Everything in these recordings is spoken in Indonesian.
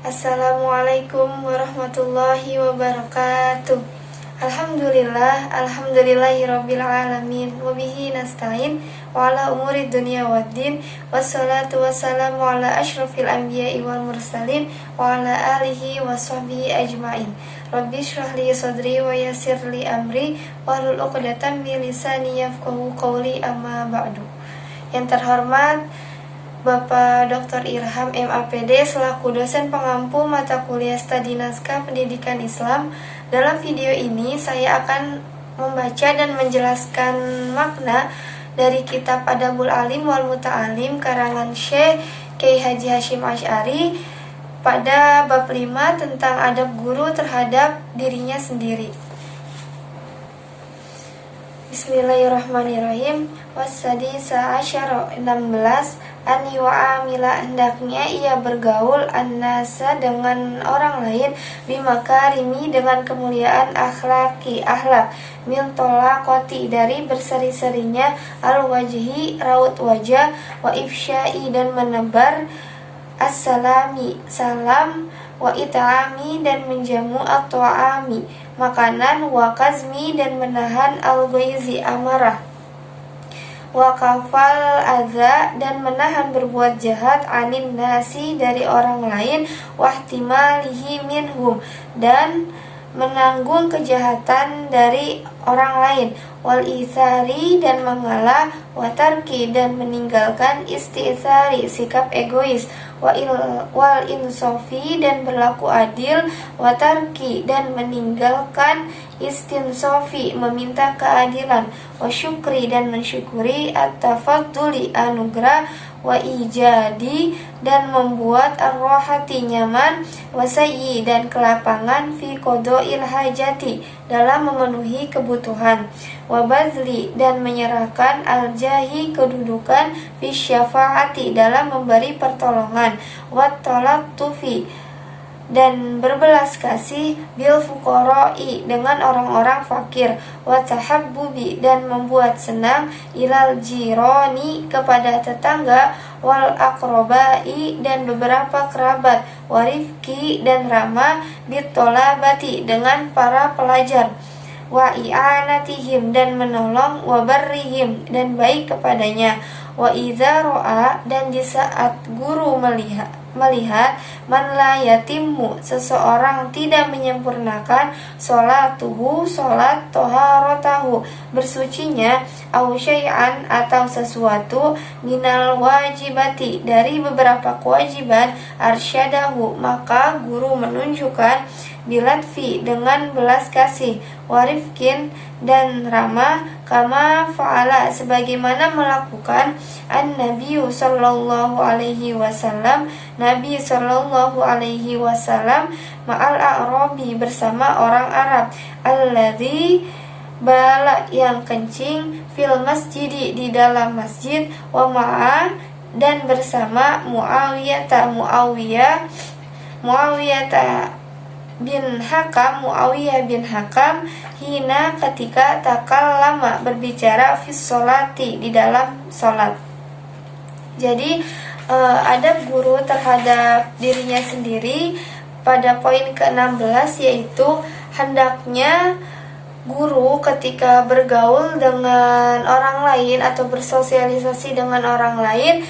Assalamualaikum warahmatullahi wabarakatuh. Alhamdulillahirabbil alamin wa bihi nasta'in wa ala umuri dunya waddin wassalatu wassalamu ala asyrafil anbiya'i wal mursalin wa ala alihi wa sahbihi ajmain. Rabbi shrah li sadri wa yassir li amri wahlul 'uqdatam min lisani yafqahu qawli, amma ba'du. Yang terhormat Bapak Dr. Irham MAPD selaku dosen pengampu mata kuliah Studi Naskah Pendidikan Islam. Dalam video ini saya akan membaca dan menjelaskan makna dari kitab Adabul Alim wal Muta'alim karangan Syekh Kiai Haji Hasyim Asy'ari pada bab 5 tentang adab guru terhadap dirinya sendiri. Bismillahirrahmanirrahim. Wassadisa asyara 16 ani wa amila, hendaknya ia bergaul annasa dengan orang lain bimakarimi dengan kemuliaan akhlak min tolakoti dari berseri-serinya al wajhi raut wajah wa ifsyai dan menebar assalami salam wa it'ami dan menjamu at-ta'ami makanan wa kazmi dan menahan al-ghaizi amarah wa kafal adza dan menahan berbuat jahat anin nasi dari orang lain wahtimalihi minhum dan menanggung kejahatan dari orang lain wal ithari dan mengalah wa tarki dan meninggalkan istitsari sikap egois wal insofi dan berlaku adil wa tarki dan meninggalkan istinsofi meminta keadilan wa syukri dan mensyukuri at-tafadduli anugerah wa ijadi dan membuat ar-rohati nyaman wa sayyi dan kelapangan fi qodoil hajati dalam memenuhi kebutuhan wa bazli dan menyerahkan al-jahi kedudukan fi syafaati dalam memberi pertolongan wa talaqtufi dan berbelas kasih bil fuqara'i dengan orang-orang fakir wa tahabbubi dan membuat senang ilal jironi kepada tetangga wal aqrabai dan beberapa kerabat warifki dan ramah bitolabati dengan para pelajar wa i'anatihim dan menolong wa barrihim dan baik kepadanya wa idza ra'a dan di saat guru melihat man la yatimmu seseorang tidak menyempurnakan sholatuhu sholat toharotahu bersucinya au syai'an atau sesuatu minal wajibati dari beberapa kewajiban arsyadahu maka guru menunjukkan bilatfi dengan belas kasih warifkin dan ramah kama fa'ala sebagaimana melakukan an-nabiyyu sallallahu alaihi wasallam Nabi sallallahu alaihi wasallam ma'al a'rabi bersama orang Arab alladzi bala yang kencing fil masjidi di dalam masjid wa ma'a dan bersama Muawiyah bin Hakam hina ketika takallama berbicara fis sholati di dalam sholat. Jadi adab guru terhadap dirinya sendiri pada poin ke-16 yaitu hendaknya guru ketika bergaul dengan orang lain atau bersosialisasi dengan orang lain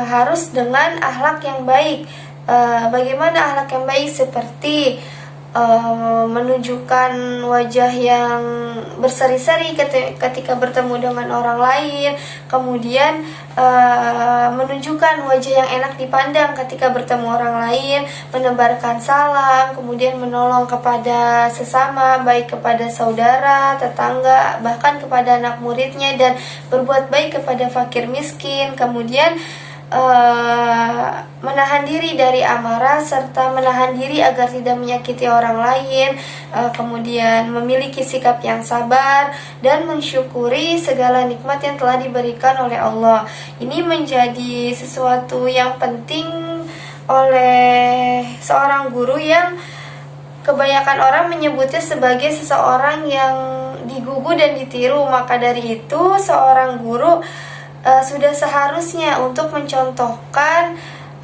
harus dengan akhlak yang baik. Bagaimana akhlak yang baik? Seperti menunjukkan wajah yang berseri-seri ketika bertemu dengan orang lain, kemudian menunjukkan wajah yang enak dipandang ketika bertemu orang lain, menebarkan salam, kemudian menolong kepada sesama, baik kepada saudara, tetangga, bahkan kepada anak muridnya, dan berbuat baik kepada fakir miskin, kemudian menahan diri dari amarah serta menahan diri agar tidak menyakiti orang lain, kemudian memiliki sikap yang sabar dan mensyukuri segala nikmat yang telah diberikan oleh Allah. Ini menjadi sesuatu yang penting oleh seorang guru yang kebanyakan orang menyebutnya sebagai seseorang yang digugu dan ditiru. Maka dari itu seorang guru sudah seharusnya untuk mencontohkan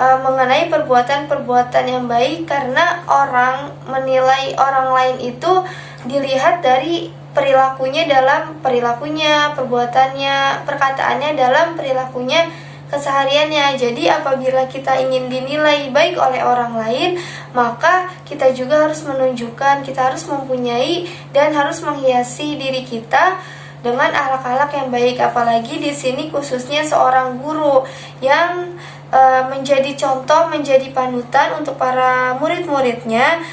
mengenai perbuatan-perbuatan yang baik, karena orang menilai orang lain itu dilihat dari perilakunya, perbuatannya, perkataannya dalam perilakunya, kesehariannya. Jadi apabila kita ingin dinilai baik oleh orang lain, maka kita juga harus menunjukkan, kita harus mempunyai dan harus menghiasi diri kita dengan akhlak-akhlak yang baik. Apalagi di sini khususnya seorang guru yang menjadi contoh, menjadi panutan untuk para murid-muridnya,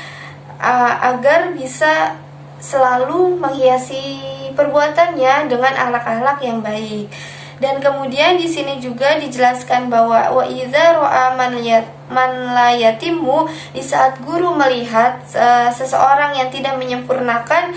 agar bisa selalu menghiasi perbuatannya dengan akhlak-akhlak yang baik. Dan kemudian di sini juga dijelaskan bahwa wa idza ra'a man la yatimmu, di saat guru melihat seseorang yang tidak menyempurnakan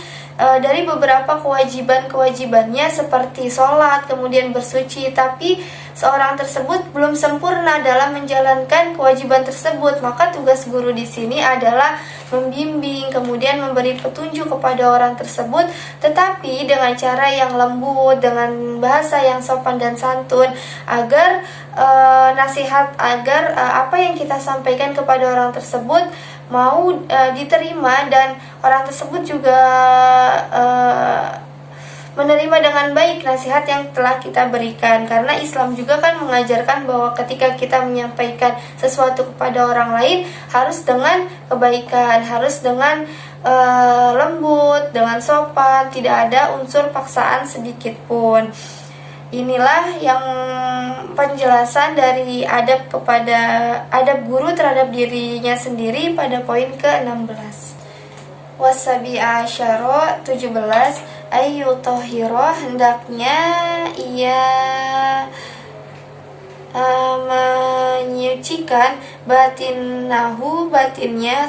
dari beberapa kewajiban-kewajibannya seperti sholat, kemudian bersuci, tapi seorang tersebut belum sempurna dalam menjalankan kewajiban tersebut, maka tugas guru di sini adalah membimbing, kemudian memberi petunjuk kepada orang tersebut, tetapi dengan cara yang lembut, dengan bahasa yang sopan dan santun, agar nasihat, agar apa yang kita sampaikan kepada orang tersebut mau diterima, dan orang tersebut juga menerima dengan baik nasihat yang telah kita berikan. Karena Islam juga kan mengajarkan bahwa ketika kita menyampaikan sesuatu kepada orang lain harus dengan kebaikan, harus dengan lembut, dengan sopan, tidak ada unsur paksaan sedikit pun. Inilah yang penjelasan dari adab guru terhadap dirinya sendiri pada poin ke-16. Wasabi asyara 17, ayu tohiro, hendaknya ia menyucikan batinnya,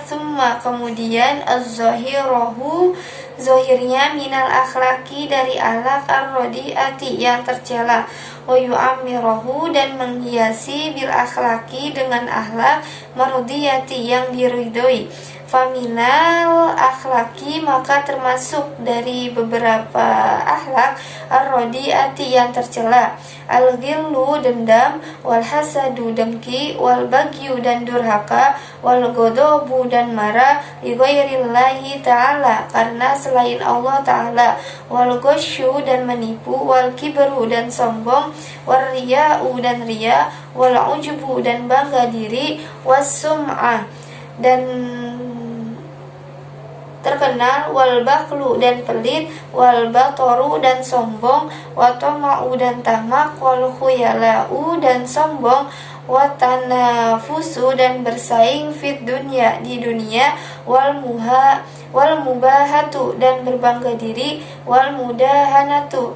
summa kemudian az-zahirahu, zohirnya, minal akhlaki dari akhlak ar-rodiati yang tercela, wa yu'amirahu dan menghiasi bil akhlaki dengan akhlak marudiyati yang diridhoi. Faminal akhlaki, maka termasuk dari beberapa akhlak ar-rodiati yang tercela, al-ghillu dendam, wal hasadu dengki, wal bagyu dan durhaka, wal godobu dan marah, li ghairillahi ta'ala karena selain Allah ta'ala, wal ghasyu dan menipu, wal kibru dan sombong, wal riya'u dan riya, wal ujubu dan bangga diri, was sum'ah dan terkenal, wal bakhlu dan pelit, wal batoru dan sombong, wa tama'u dan tamak, wal khuyala'u dan sombong, wa tanafusu dan bersaing, fit dunya di dunia, wal mubahatu dan berbangga diri, wal mudahanatu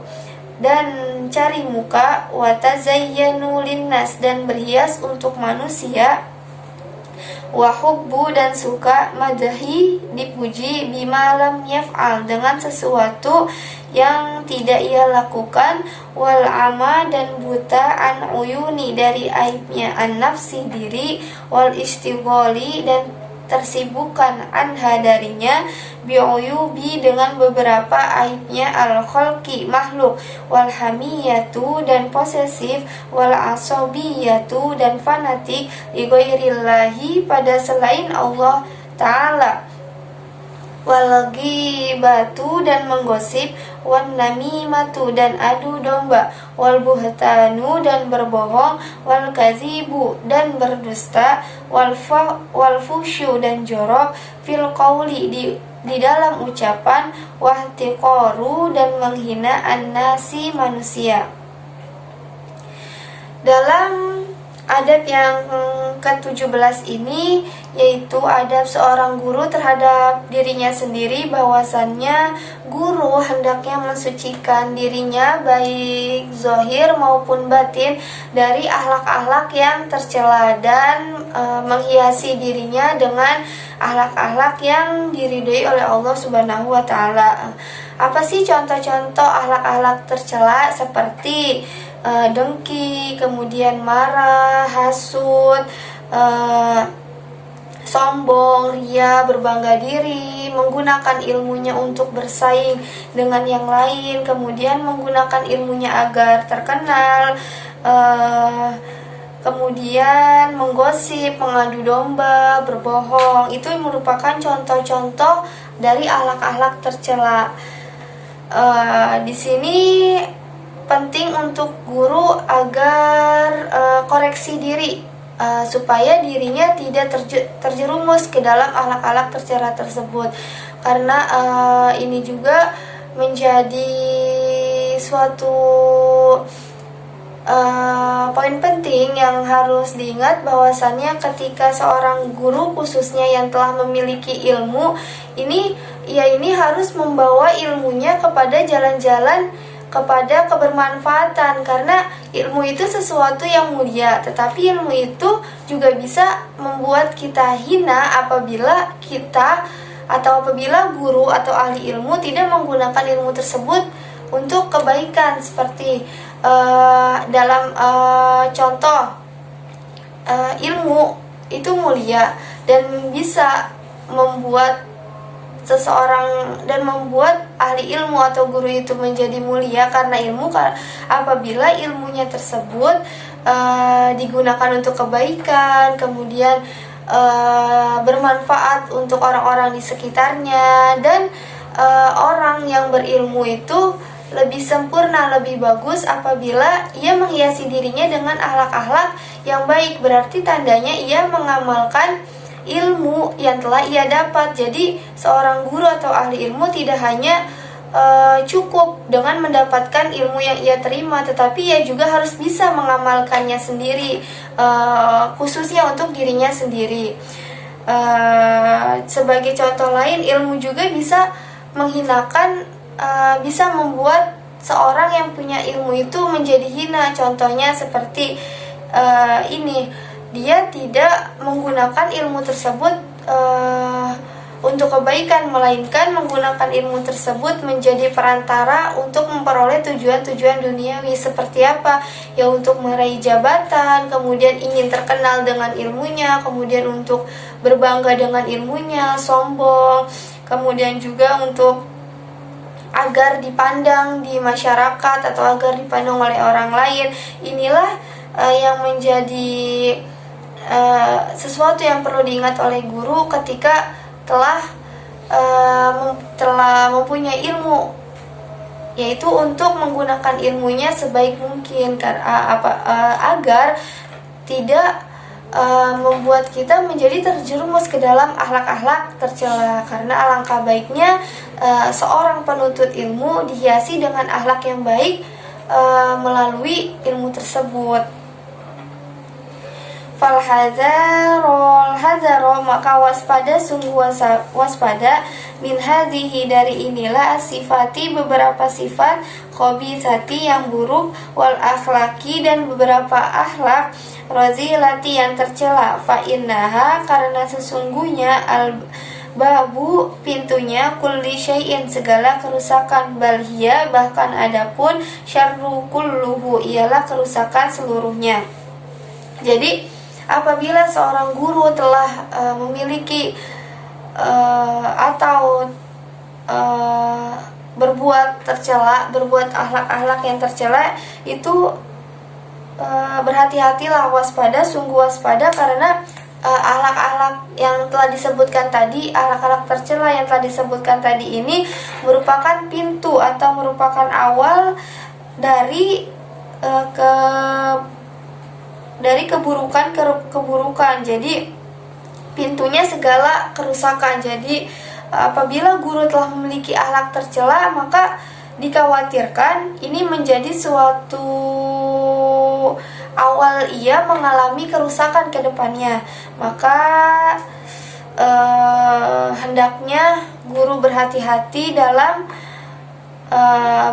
dan cari muka, wa tazayyanu linnas dan berhias untuk manusia, wahubbu dan suka, madahi dipuji, bimalam yaf'al dengan sesuatu yang tidak ia lakukan, wal ama dan buta, an uyuni dari aibnya, an nafsi diri, wal istighali dan tersibukkan, anha darinya, bi'uyubi dengan beberapa aibnya, al khalqi makhluk, wal hamiyatu dan posesif, wal asobiyatu dan fanatik, li ghairillahi pada selain Allah ta'ala, wal ghibatu dan menggosip, wan namimatu dan adu domba, wal buhtanu dan berbohong, wal kazibu dan berdusta, wal fusyu dan jorok, fil qauli di dalam ucapan, wahtiqaru dan menghina an-nasi manusia. Dalam adab yang ke-17 ini, yaitu adab seorang guru terhadap dirinya sendiri, bahwasannya guru hendaknya mensucikan dirinya baik zahir maupun batin dari akhlak-akhlak yang tercela, dan menghiasi dirinya dengan akhlak-akhlak yang diridhoi oleh Allah Subhanahu wa taala. Apa sih contoh-contoh akhlak-akhlak tercela? Seperti dengki, kemudian marah, hasud, sombong, ria, berbangga diri, menggunakan ilmunya untuk bersaing dengan yang lain, kemudian menggunakan ilmunya agar terkenal, kemudian menggosip, mengadu domba, berbohong. Itu merupakan contoh-contoh dari akhlak-akhlak tercela. Di sini penting untuk guru agar koreksi diri supaya dirinya tidak terjerumus ke dalam akhlak-akhlak tercela tersebut, karena ini juga menjadi suatu poin penting yang harus diingat, bahwasannya ketika seorang guru khususnya yang telah memiliki ilmu ini harus membawa ilmunya kepada jalan-jalan kepada kebermanfaatan, karena ilmu itu sesuatu yang mulia, tetapi ilmu itu juga bisa membuat kita hina apabila guru atau ahli ilmu tidak menggunakan ilmu tersebut untuk kebaikan. Seperti dalam contoh, ilmu itu mulia dan bisa membuat seseorang dan membuat ahli ilmu atau guru itu menjadi mulia karena ilmu, apabila ilmunya tersebut digunakan untuk kebaikan, kemudian bermanfaat untuk orang-orang di sekitarnya, dan orang yang berilmu itu lebih sempurna, lebih bagus apabila ia menghiasi dirinya dengan akhlak-akhlak yang baik. Berarti tandanya ia mengamalkan ilmu yang telah ia dapat. Jadi seorang guru atau ahli ilmu tidak hanya cukup dengan mendapatkan ilmu yang ia terima, tetapi ia juga harus bisa mengamalkannya sendiri, khususnya untuk dirinya sendiri. Sebagai contoh lain, ilmu juga bisa menghinakan, bisa membuat seorang yang punya ilmu itu menjadi hina. Contohnya seperti ini, dia tidak menggunakan ilmu tersebut untuk kebaikan, melainkan menggunakan ilmu tersebut menjadi perantara untuk memperoleh tujuan-tujuan duniawi. Seperti apa? Ya, untuk meraih jabatan, kemudian ingin terkenal dengan ilmunya, kemudian untuk berbangga dengan ilmunya, sombong, kemudian juga untuk agar dipandang di masyarakat atau agar dipandang oleh orang lain. Inilah yang menjadi sesuatu yang perlu diingat oleh guru ketika telah mempunyai ilmu, yaitu untuk menggunakan ilmunya sebaik mungkin agar tidak membuat kita menjadi terjerumus ke dalam akhlak-akhlak tercela. Karena alangkah baiknya seorang penuntut ilmu dihiasi dengan akhlak yang baik melalui ilmu tersebut. Falhadzaro, maka waspada, sungguh waspada, min hadhihi, dari inilah, sifati, beberapa sifat, khabithati, yang buruk, wal akhlaki, dan beberapa akhlak, razilati, yang tercela. Fa innaha, karena sesungguhnya, al babu, pintunya, kulli syai'in, segala kerusakan, balhia, bahkan adapun, syarru kulluhu, ialah kerusakan seluruhnya. Jadi apabila seorang guru telah memiliki atau berbuat tercela, berbuat akhlak-akhlak yang tercela, itu berhati-hatilah, waspada, sungguh waspada, karena akhlak-akhlak yang telah disebutkan tadi, akhlak-akhlak tercela yang telah disebutkan tadi ini merupakan pintu atau merupakan awal dari keburukan ke keburukan. Jadi pintunya segala kerusakan. Jadi apabila guru telah memiliki akhlak tercela, maka dikhawatirkan ini menjadi suatu awal ia mengalami kerusakan ke depannya. Maka hendaknya guru berhati-hati dalam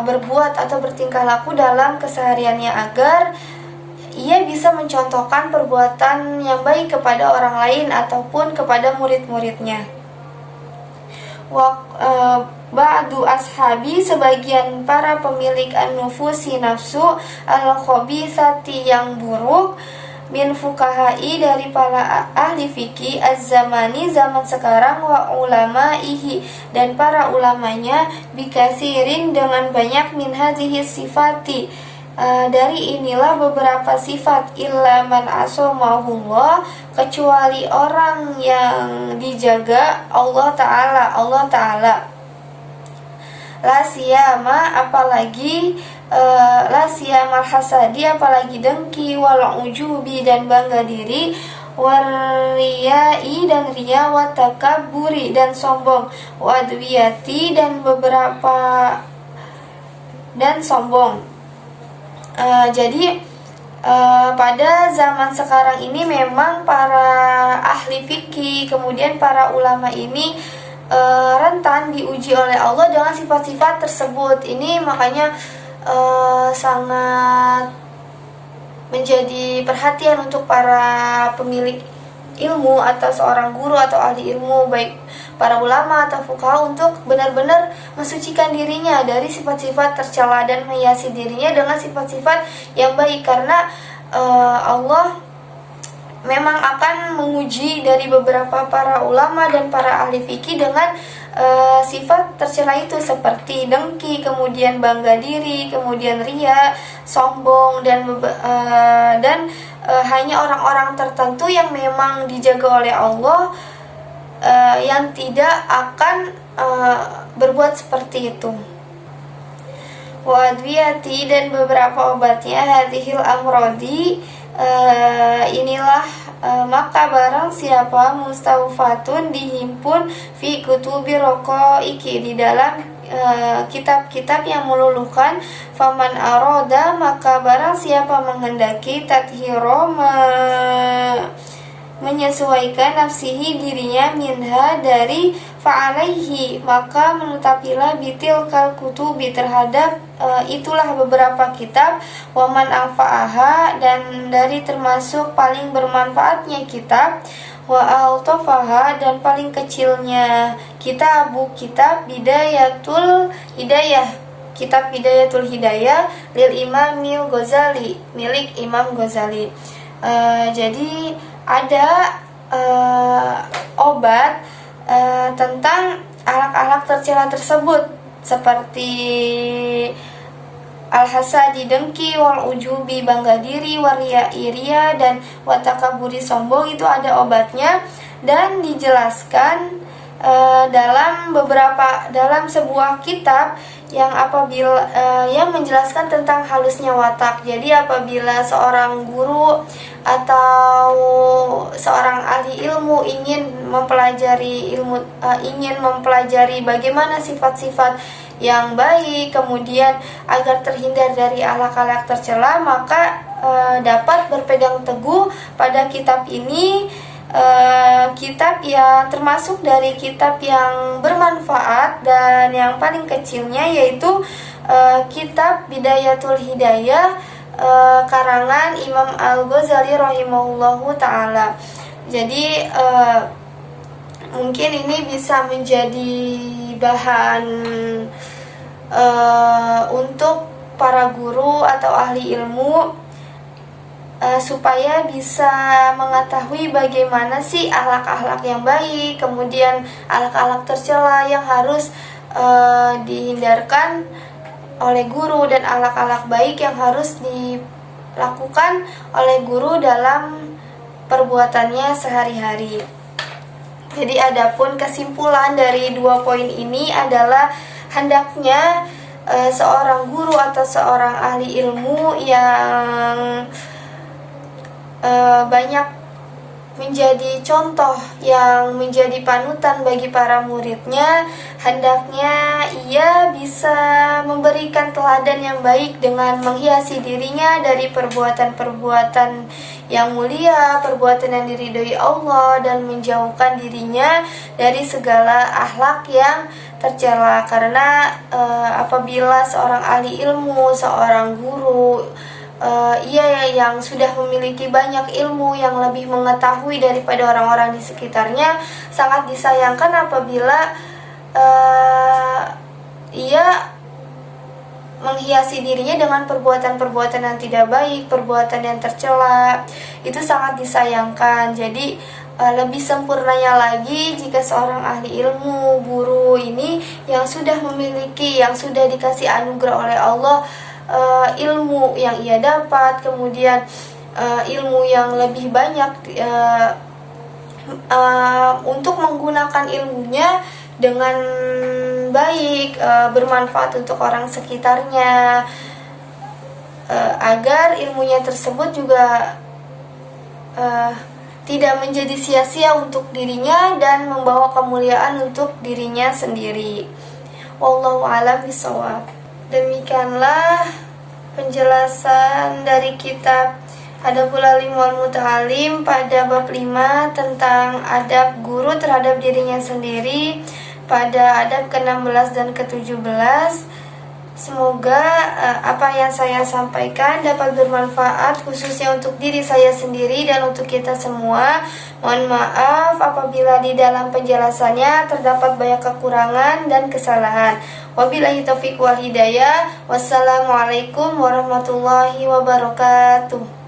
berbuat atau bertingkah laku dalam kesehariannya, agar ia bisa mencontohkan perbuatan yang baik kepada orang lain ataupun kepada murid-muridnya. Ba'du ashabi, sebagian para pemilik an-nufusi, nafsu, al-khabithati, yang buruk, min fukahai, dari para ahli fikih, az-zamani, zaman sekarang, wa ulamaihi, dan para ulamanya, bikasirin, dengan banyak, min hadhihi sifati, Dari inilah beberapa sifat illa man asomahullah, kecuali orang yang dijaga Allah Ta'ala. La siyama, apalagi la siyamal hasadi, apalagi dengki, wal ujubi, dan bangga diri, wariyai, dan riya, watakaburi, dan sombong, wadwiyati, dan beberapa, dan sombong. Jadi pada zaman sekarang ini memang para ahli fikih, kemudian para ulama ini rentan diuji oleh Allah dengan sifat-sifat tersebut. Ini makanya sangat menjadi perhatian untuk para pemilik ilmu atau seorang guru atau ahli ilmu, baik para ulama atau fuqaha, untuk benar-benar mensucikan dirinya dari sifat-sifat tercela dan menghiasi dirinya dengan sifat-sifat yang baik, karena Allah memang akan menguji dari beberapa para ulama dan para ahli fikih dengan sifat tercela itu, seperti dengki, kemudian bangga diri, kemudian riya, sombong, dan hanya orang-orang tertentu yang memang dijaga oleh Allah yang tidak akan berbuat seperti itu. Wadwiyati, dan beberapa obatnya, hadhil amrodi, inilah maka barang siapa mustaufatun, dihimpun, fi kutubi raqaiki, di dalam kitab-kitab yang meluluhkan, faman aroda, maka barang siapa menghendaki, tathiro, menyesuaikan nafsihi, dirinya, minha, dari, fa'alaihi, maka menetapilah, bitil kal kutubi, terhadap itulah beberapa kitab, waman anfa'aha, dan dari termasuk paling bermanfaatnya kitab, wa altofaha, dan paling kecilnya kitab bidayatul hidayah, kitab Bidayatul Hidayah, lil Imamil Ghazali, milik Imam Ghazali. Jadi ada obat tentang alak-alak tercela tersebut, seperti al-hasadi, dengki, wal ujubi, bangga diri, waria, iria, dan watakaburi, sombong. Itu ada obatnya dan dijelaskan dalam sebuah kitab yang menjelaskan tentang halusnya watak. Jadi apabila seorang guru atau seorang ahli ilmu ingin mempelajari bagaimana sifat-sifat yang baik, kemudian agar terhindar dari akhlak-akhlak tercela, maka dapat berpegang teguh pada kitab ini. Kitab yang termasuk dari kitab yang bermanfaat dan yang paling kecilnya, yaitu kitab Bidayatul Hidayah karangan Imam Al-Ghazali rahimahullahu ta'ala. Jadi mungkin ini bisa menjadi bahan untuk para guru atau ahli ilmu supaya bisa mengetahui bagaimana sih akhlak-akhlak yang baik, kemudian akhlak-akhlak tercela yang harus dihindarkan oleh guru, dan akhlak-akhlak baik yang harus dilakukan oleh guru dalam perbuatannya sehari-hari. Jadi adapun kesimpulan dari 2 poin ini adalah hendaknya seorang guru atau seorang ahli ilmu yang banyak menjadi contoh, yang menjadi panutan bagi para muridnya, hendaknya ia bisa memberikan teladan yang baik dengan menghiasi dirinya dari perbuatan-perbuatan yang mulia, perbuatan yang diridhoi Allah, dan menjauhkan dirinya dari segala akhlak yang tercela. Karena apabila seorang ahli ilmu, seorang guru, ia yang sudah memiliki banyak ilmu, yang lebih mengetahui daripada orang-orang di sekitarnya, sangat disayangkan apabila ia menghiasi dirinya dengan perbuatan-perbuatan yang tidak baik, perbuatan yang tercela. Itu sangat disayangkan. Jadi lebih sempurnanya lagi jika seorang ahli ilmu, guru ini yang sudah memiliki, yang sudah dikasih anugerah oleh Allah, ilmu yang ia dapat, kemudian ilmu yang lebih banyak, untuk menggunakan ilmunya dengan baik, bermanfaat untuk orang sekitarnya, agar ilmunya tersebut juga tidak menjadi sia-sia untuk dirinya dan membawa kemuliaan untuk dirinya sendiri. Wallahu a'lam bishawab. Demikianlah penjelasan dari kitab Adabul Alim wal Muta'alim pada bab 5 tentang adab guru terhadap dirinya sendiri pada adab ke-16 dan ke-17. Semoga apa yang saya sampaikan dapat bermanfaat khususnya untuk diri saya sendiri dan untuk kita semua. Mohon maaf apabila di dalam penjelasannya terdapat banyak kekurangan dan kesalahan. Wabillahi taufiq wal hidayah. Wassalamualaikum warahmatullahi wabarakatuh.